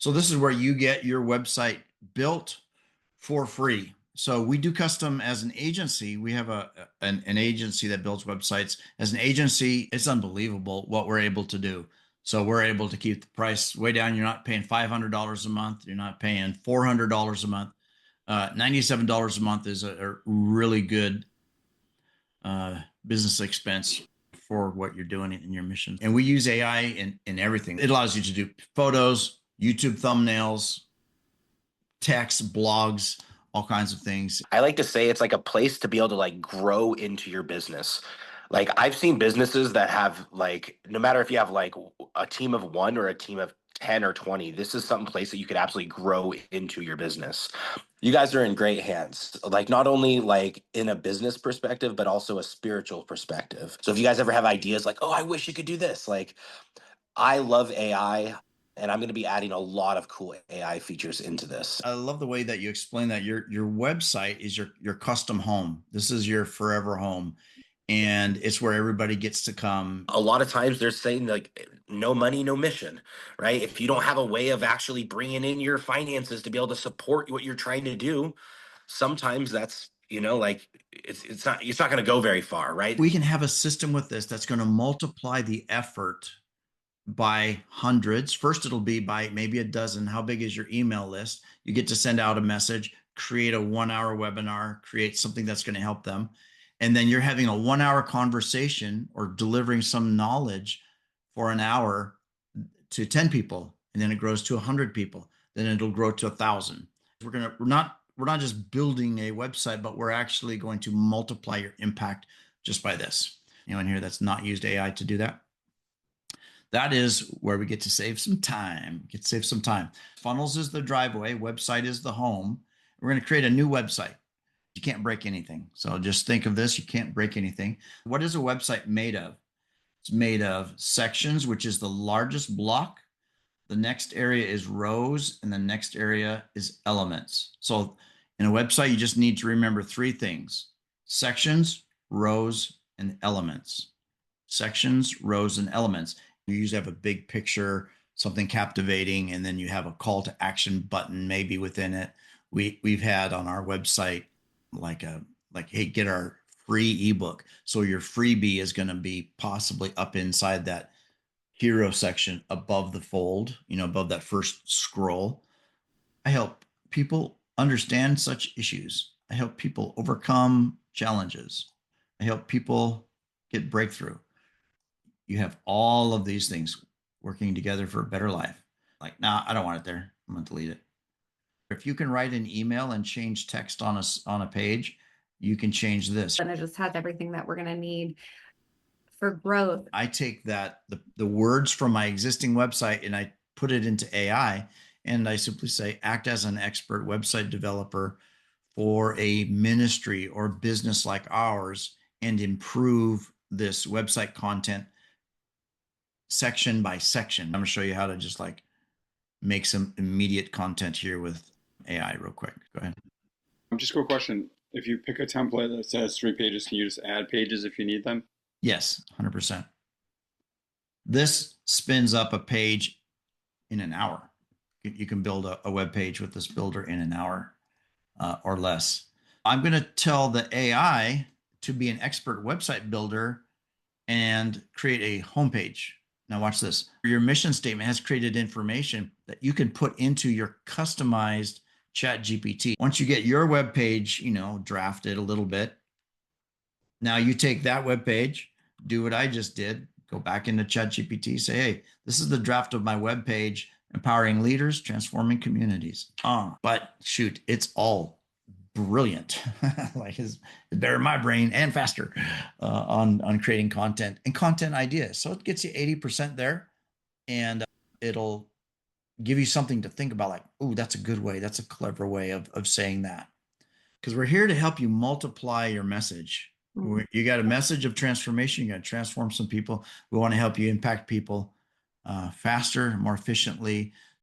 So this is where you get your website built for free. So we do custom as an agency. We have an agency that builds websites. As an agency, it's unbelievable what we're able to do. So we're able to keep the price way down. You're not paying $500 a month. You're not paying $400 a month. $97 a month is a really good business expense for what you're doing in your mission. And we use AI in everything. It allows you to do photos, YouTube thumbnails, text, blogs, all kinds of things. I like to say it's like a place to be able to like grow into your business. Like I've seen businesses that have like no matter if you have like a team of 1 or a team of 10 or 20, this is some place that you could absolutely grow into your business. You guys are in great hands. Like not only like in a business perspective, but also a spiritual perspective. So if you guys ever have ideas like, "Oh, I wish you could do this." Like I love AI and I'm going to be adding a lot of cool AI features into this. I love the way that you explain that your website is your custom home. This is your forever home, and it's where everybody gets to come. A lot of times they're saying like no money, no mission, right? If you don't have a way of actually bringing in your finances to be able to support what you're trying to do, sometimes that's like it's not going to go very far, right? We can have a system with this that's going to multiply the effort by hundreds. First, it'll be by maybe a dozen. How big is your email list? You get to send out a message, create a 1 hour webinar, create something that's going to help them. And then you're having a 1 hour conversation or delivering some knowledge for an hour to 10 people. And then it grows to 100 people. Then it'll grow to 1,000. We're not just building a website, but we're actually going to multiply your impact just by this. Anyone here that's not used AI to do that? That is where we get to save some time. Funnels is the driveway, website is the home. We're going to create a new website. You can't break anything. So just think of this. You can't break anything. What is a website made of? It's made of sections, which is the largest block. The next area is rows, and the next area is elements. So in a website, you just need to remember 3 things: sections, rows, and elements. Sections, rows, and elements. You usually have a big picture, something captivating, and then you have a call to action button maybe within it. We've had on our website like hey, get our free ebook. So your freebie is going to be possibly up inside that hero section above the fold, above that first scroll. I help people understand such issues. I help people overcome challenges. I help people get breakthrough. You have all of these things working together for a better life. Like, nah, I don't want it there. I'm going to delete it. If you can write an email and change text on a page, you can change this. And it just has everything that we're going to need for growth. I take the words from my existing website and I put it into AI, and I simply say, act as an expert website developer for a ministry or business like ours and improve this website content section by section. I'm going to show you how to just like make some immediate content here with AI real quick. Go ahead. Just a quick question. If you pick a template that says 3 pages, can you just add pages if you need them? Yes, 100%. This spins up a page in an hour. You can build a web page with this builder in an hour or less. I'm going to tell the AI to be an expert website builder and create a homepage. Now watch this. Your mission statement has created information that you can put into your customized ChatGPT. Once you get your web page, drafted a little bit, now you take that web page, do what I just did, go back into ChatGPT, say, hey, this is the draft of my web page, empowering leaders, transforming communities. But shoot, it's all brilliant. Like it's better in my brain and faster on creating content and content ideas. So it gets you 80% there, and it'll give you something to think about, like, oh, that's a good way. That's a clever way of saying that. Because we're here to help you multiply your message. You got a message of transformation. You got to transform some people. We want to help you impact people faster, more efficiently,